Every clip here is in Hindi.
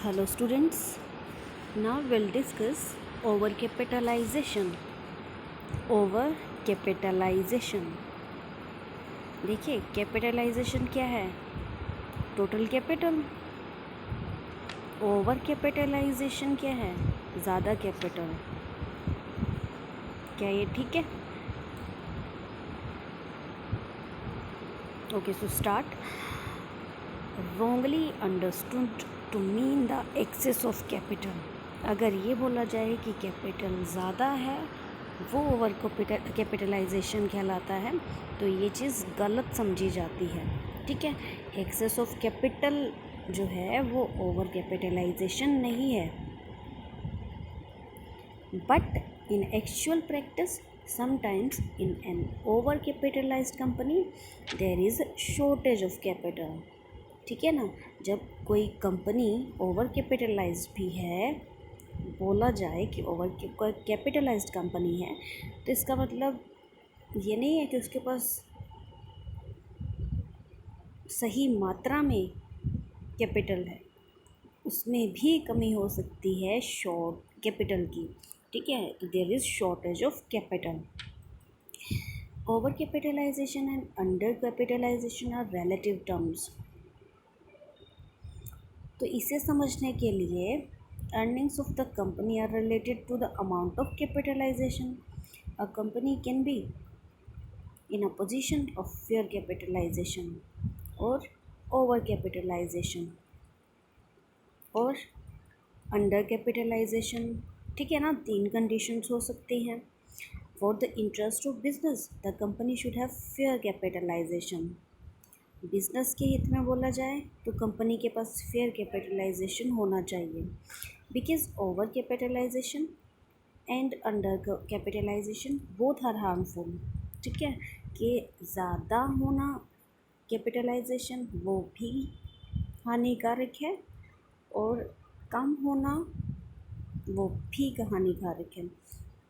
Hello students, now we'll discuss overcapitalization. Overcapitalization. देखिए कैपिटलाइजेशन क्या है? Total capital. ओवर कैपिटलाइजेशन क्या है? ज़्यादा कैपिटल. क्या ये ठीक है? Okay, so start. wrongly understood to mean the excess of capital. अगर ये बोला जाए कि कैपिटल ज़्यादा है वो ओवर कैपिटलाइजेशन कहलाता है, तो ये चीज़ गलत समझी जाती है. ठीक है, एक्सेस ऑफ कैपिटल जो है वो ओवर कैपिटलाइजेशन नहीं है. But in actual practice sometimes in an over capitalized company there is shortage of capital. ठीक है ना, जब कोई कंपनी ओवर कैपिटलाइज्ड भी है, बोला जाए कि ओवर कैपिटलाइज्ड कंपनी है, तो इसका मतलब ये नहीं है कि उसके पास सही मात्रा में कैपिटल है. उसमें भी कमी हो सकती है शॉर्ट कैपिटल की. ठीक है, तो there is shortage of capital. Over capitalization and under capitalization are relative terms. तो इसे समझने के लिए earnings of the company are related to the amount of capitalization. A company can be in a position of fair capitalization or over capitalization और अंडर कैपिटलाइजेशन. ठीक है ना, 3 कंडीशंस हो सकती हैं. For the interest of business the company should have fair capitalization. Business के हित में बोला जाए तो कंपनी के पास फेयर कैपिटलाइजेशन होना चाहिए. Because over capitalization and under capitalization both are harmful. ठीक है, कि ज़्यादा होना कैपिटलाइजेशन वो भी हानिकारक है और कम होना वो भी हानिकारक है.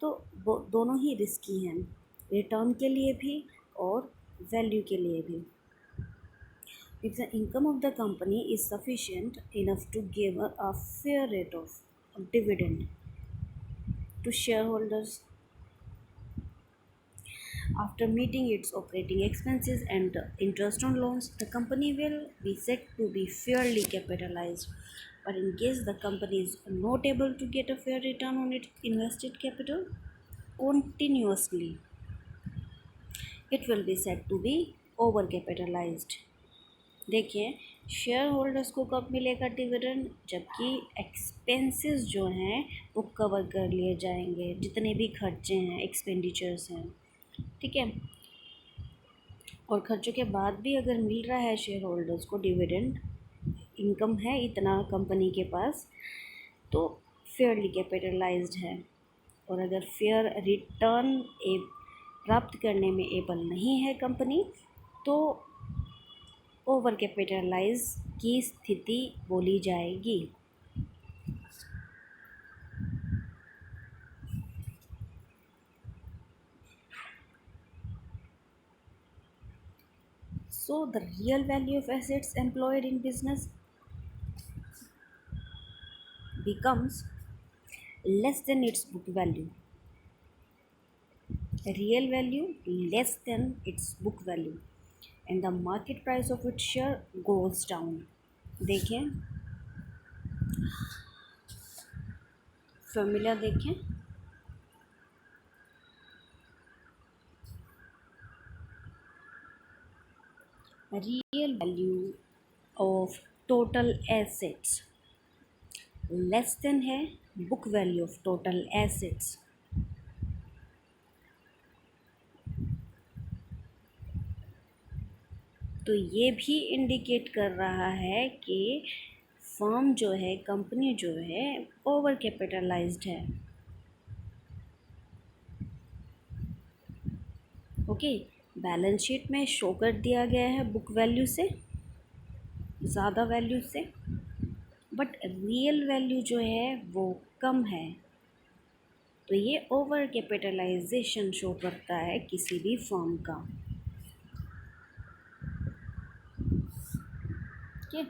तो वो दोनों ही रिस्की हैं, रिटर्न के लिए भी और वैल्यू के लिए भी. If the income of the company is sufficient enough to give a fair rate of dividend to shareholders after meeting its operating expenses and interest on loans, the company will be said to be fairly capitalized. But in case the company is not able to get a fair return on its invested capital continuously, it will be said to be overcapitalized. देखिए, शेयर होल्डर्स को कब मिलेगा डिविडेंड? जबकि एक्सपेंसेस जो हैं वो कवर कर लिए जाएंगे, जितने भी खर्चे हैं, एक्सपेंडिचर्स हैं. ठीक है, और खर्चों के बाद भी अगर मिल रहा है शेयर होल्डर्स को डिविडेंड, इनकम है इतना कंपनी के पास, तो फेयरली कैपिटलाइज्ड है. और अगर फेयर रिटर्न प्राप्त करने में एबल नहीं है कंपनी, तो ओवर कैपिटलाइज की स्थिति बोली जाएगी. So the real value of assets employed in business becomes less than its book value. Real value less than its book value and the market price of its share goes down. देखें, फॉर्मूला देखें. Real value of total assets less than है book value of total assets. तो ये भी इंडिकेट कर रहा है कि फर्म जो है, कंपनी जो है, ओवर कैपिटलाइज्ड है. ओके, बैलेंस शीट में शो कर दिया गया है बुक वैल्यू से, ज़्यादा वैल्यू से, बट रियल वैल्यू जो है वो कम है. तो ये ओवर कैपिटलाइजेशन शो करता है किसी भी फर्म का. ओके,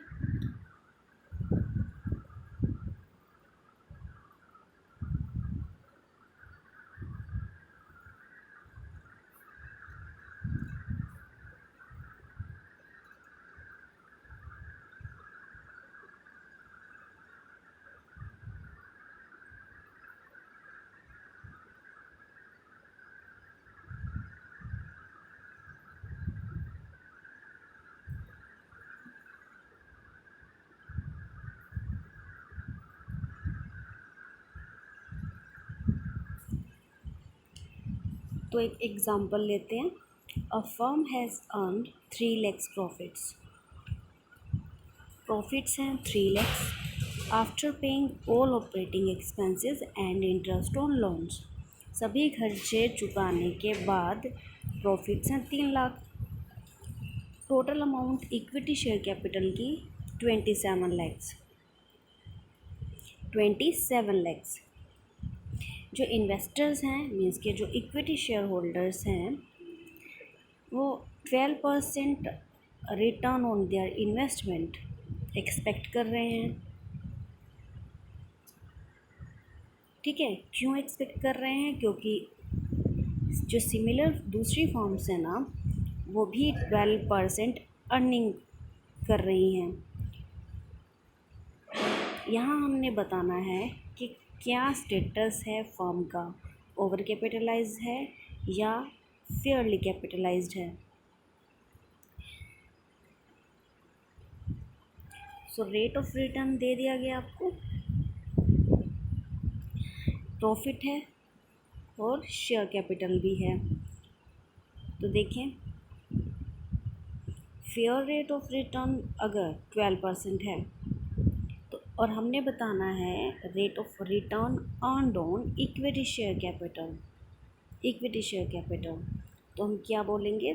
तो एक एग्जांपल लेते हैं। A firm has earned 3 lakhs profits हैं 3 lakhs after paying all operating expenses and interest on loans. सभी खर्चे चुकाने के बाद प्रॉफिट्स हैं 3 lakh. Total amount equity share capital की 27 lakhs। जो इन्वेस्टर्स हैं मीन्स के जो इक्विटी शेयर होल्डर्स हैं वो 12% return on their investment expect कर रहे हैं। ठीक है, क्यों एक्सपेक्ट कर रहे हैं? क्योंकि जो सिमिलर दूसरी फॉर्म्स हैं ना वो भी 12% अर्निंग कर रही हैं। यहाँ हमने बताना है कि क्या स्टेटस है फर्म का, ओवर कैपिटलाइज्ड है या फेयरली कैपिटलाइज्ड है। सो रेट ऑफ रिटर्न दे दिया गया आपको, प्रॉफिट है और शेयर कैपिटल भी है। तो देखें फेयर रेट ऑफ रिटर्न अगर 12% है तो और हमने बताना है rate of return earned on equity share capital, तो हम क्या बोलेंगे?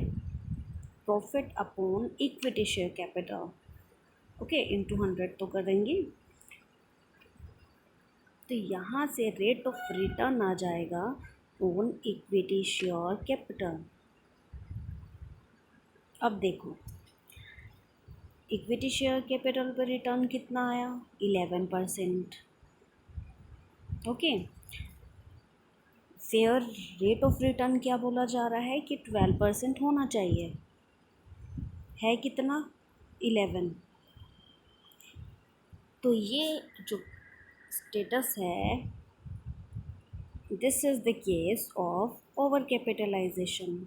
Profit upon equity share capital. Okay, into 100 तो कर देंगे। तो यहाँ से रेट ऑफ रिटर्न आ जाएगा ऑन इक्विटी शेयर कैपिटल। अब देखो इक्विटी शेयर कैपिटल पर रिटर्न कितना आया? 11%। Okay, fair rate of return क्या बोला जा रहा है कि 12% होना चाहिए, है कितना? 11। तो ये जो स्टेटस है this is the case of over capitalization.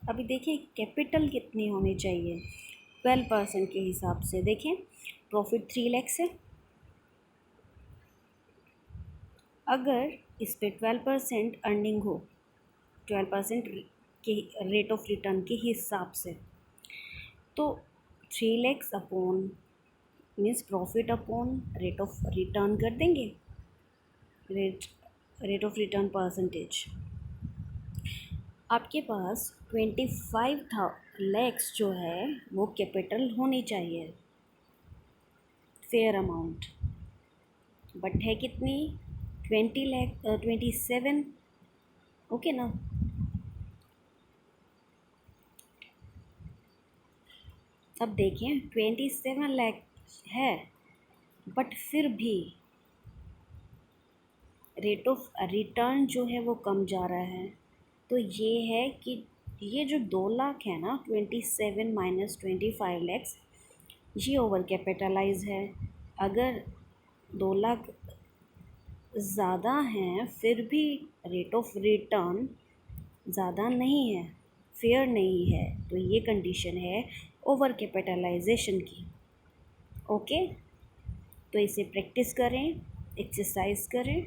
अभी देखिए कैपिटल कितनी होनी चाहिए 12% के हिसाब से। देखें प्रॉफिट 3 लाख है, अगर इस पे 12% अर्निंग हो 12% के रेट ऑफ रिटर्न के हिसाब से तो 3 lakhs upon means profit upon rate of return कर देंगे, रेट ऑफ रिटर्न परसेंटेज। आपके पास 25 lakhs जो है वो कैपिटल होनी चाहिए फेयर अमाउंट, बट है कितनी? 27। ओके ना। अब देखें 27 लाख है बट फिर भी रेट ऑफ रिटर्न जो है वो कम जा रहा है। तो ये है कि ये जो 2 लाख है ना 27 माइनस 25 लैक्स ये ओवर कैपिटलाइज है। अगर 2 लाख ज़्यादा हैं फिर भी रेट ऑफ रिटर्न ज़्यादा नहीं है, फेयर नहीं है, तो ये कंडीशन है ओवर कैपिटलाइजेशन की। ओके, तो इसे प्रैक्टिस करें, एक्सरसाइज करें।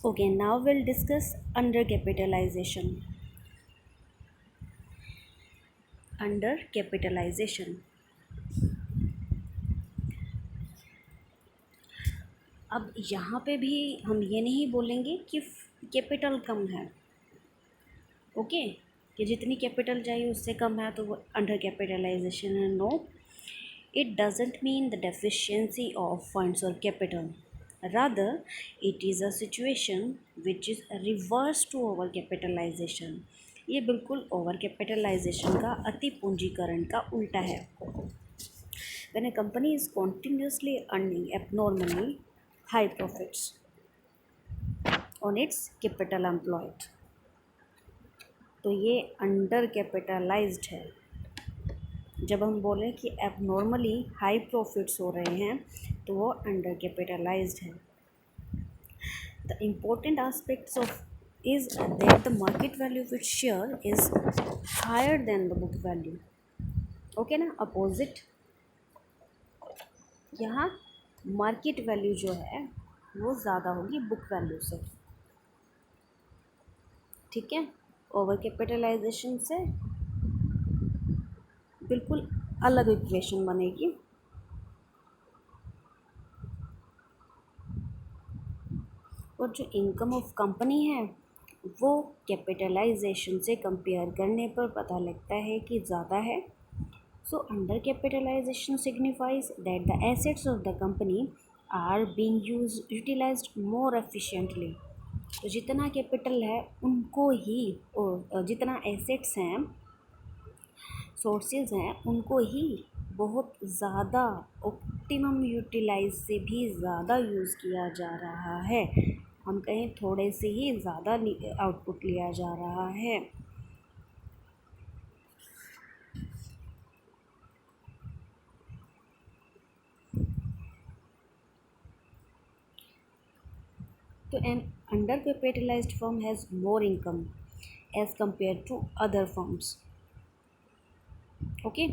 Okay, now we'll discuss under capitalization. Under capitalization, अब यहाँ पे भी हम ये नहीं बोलेंगे कि कैपिटल कम है। ओके, कि जितनी कैपिटल चाहिए उससे कम है तो वो अंडर कैपिटलाइजेशन है। No, it doesn't mean the deficiency of funds or capital. Rather, it is a situation which is reverse to over capitalization. ये बिल्कुल ओवर कैपिटलाइजेशन का अति पूंजीकरण का उल्टा है। When a company is continuously earning abnormally high profits on its capital employed. तो ये अंडर कैपिटलाइज्ड है। जब हम बोलें कि एबनॉर्मली हाई प्रॉफिट्स हो रहे हैं तो वो अंडर कैपिटलाइज्ड है। The important aspects of is that the market value of its share is higher than the book value. Okay ना, अपोजिट यहाँ मार्केट वैल्यू जो है वो ज़्यादा होगी बुक वैल्यू से। ठीक है, ओवर कैपिटलाइजेशन से बिल्कुल अलग इक्वेशन बनेगी। और जो इनकम ऑफ कंपनी है वो कैपिटलाइजेशन से कंपेयर करने पर पता लगता है कि ज़्यादा है। So under capitalization signifies that the assets of the company are being utilized more efficiently. तो जितना कैपिटल है उनको ही, और जितना एसेट्स हैं, सोर्सेज हैं, उनको ही बहुत ज़्यादा ऑप्टिमम यूटिलाइज से भी ज़्यादा यूज़ किया जा रहा है। हम कहें थोड़े से ही ज़्यादा आउटपुट लिया जा रहा है। तो an under capitalised firm has more income as compared to other firms. Okay,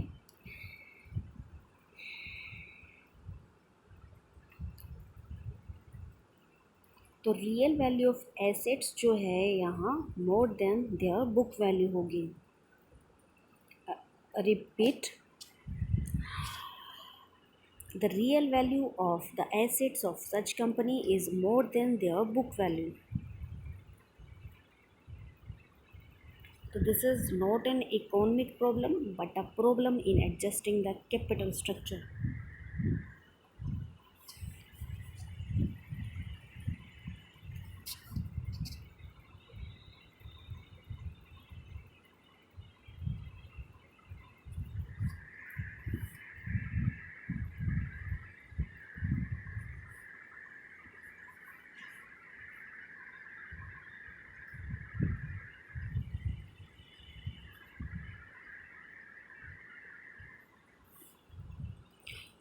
तो रियल वैल्यू ऑफ एसेट्स जो है यहाँ more than their book value होगी। Repeat, the real value of the assets of such company is more than their book value. So this is not an economic problem but a problem in adjusting the capital structure.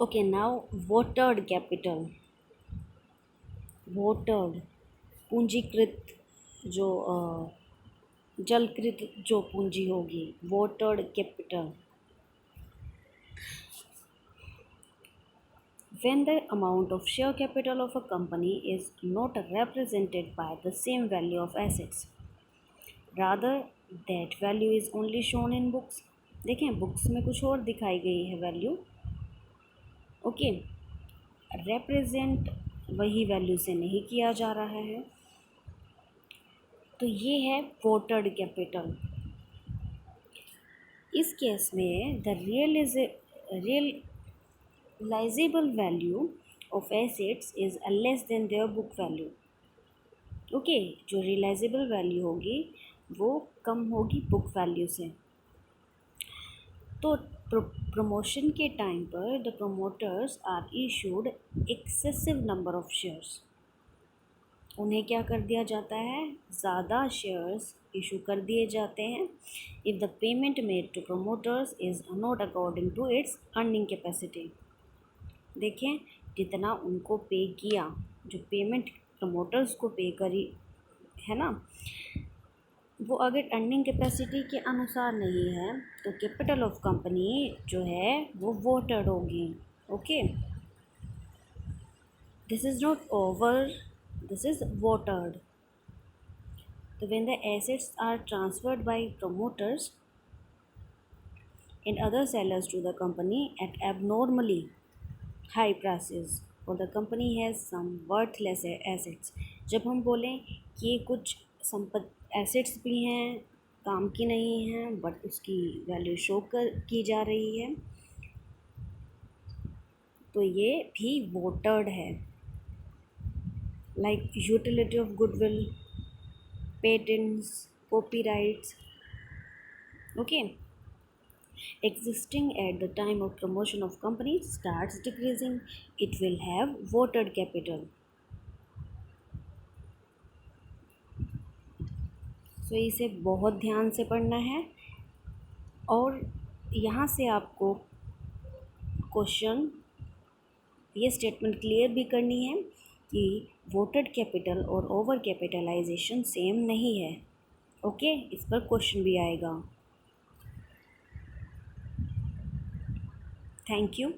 Okay, now watered capital. watered पूंजीकृत, जो जलकृत जो पूंजी होगी, watered capital, when the amount of share capital of a company is not represented by the same value of assets, rather that value is only shown in books. देखें, बुक्स में कुछ और दिखाई गई है वैल्यू। ओके, रिप्रेजेंट वही वैल्यू से नहीं किया जा रहा है। तो ये है वोटर्ड कैपिटल। इस केस में the realizable value of assets is less than their book value. Okay, जो रियलाइजेबल वैल्यू होगी वो कम होगी बुक वैल्यू से। तो प्रमोशन के टाइम पर the promoters are issued excessive number of shares. उन्हें क्या कर दिया जाता है, ज़्यादा शेयर्स इशू कर दिए जाते हैं। If the payment made to promoters is not according to its earning capacity. देखें, जितना उनको पे किया, जो पेमेंट प्रमोटर्स को पे करी है ना, वो अगर अर्निंग कैपेसिटी के अनुसार नहीं है तो कैपिटल ऑफ कंपनी जो है वो वोटर्ड होगी। Okay, this is not over, this is watered. तो when the assets are transferred by promoters and other sellers to the company at abnormally high prices, or the company has some worthless assets। जब हम बोलें कि ये कुछ एसेट्स भी हैं, काम की नहीं हैं, बट उसकी वैल्यू शो की जा रही है, तो ये भी वोटर्ड है। Like utility of goodwill, patents, copyrights. Okay, existing at the time of promotion of company starts decreasing, it will have voted capital. तो इसे बहुत ध्यान से पढ़ना है और यहाँ से आपको क्वेश्चन ये स्टेटमेंट क्लियर भी करनी है कि वोटेड कैपिटल और ओवर कैपिटलाइजेशन सेम नहीं है। ओके, इस पर क्वेश्चन भी आएगा। Thank you.